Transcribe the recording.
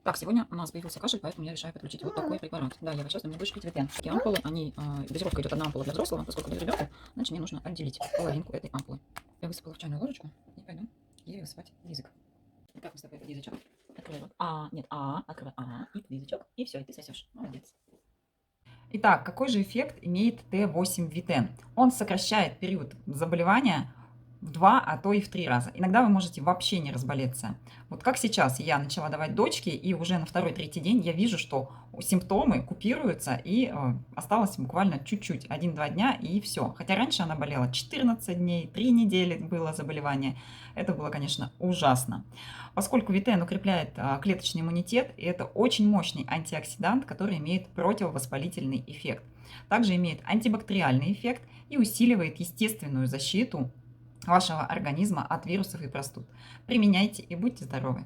Так, сегодня у нас появился кашель, поэтому я решаю подключить вот такой препарат. Да, Ева, сейчас ты мне будешь пить ветен. Такие ампулы, они, дозировка идет одна ампула для взрослого, поскольку для ребенка, значит, мне нужно отделить половинку этой ампулы. Я высыпала в чайную ложечку и пойду ей высыпать в язык. Как мы с тобой этот язычок? Открывай рот. Нет, открывай и под язычок, и все, и ты сосешь. Молодец. Итак, какой же эффект имеет Т8 Витен? Он сокращает период заболевания в 2, а то и в 3 раза. Иногда вы можете вообще не разболеться. Вот как сейчас я начала давать дочке, и уже на второй-третий день я вижу, что симптомы купируются, и осталось буквально чуть-чуть, 1-2 дня, и все. Хотя раньше она болела 14 дней, 3 недели было заболевание. Это было, конечно, ужасно. Поскольку витен укрепляет клеточный иммунитет, и это очень мощный антиоксидант, который имеет противовоспалительный эффект. Также имеет антибактериальный эффект и усиливает естественную защиту вашего организма от вирусов и простуд. Применяйте и будьте здоровы!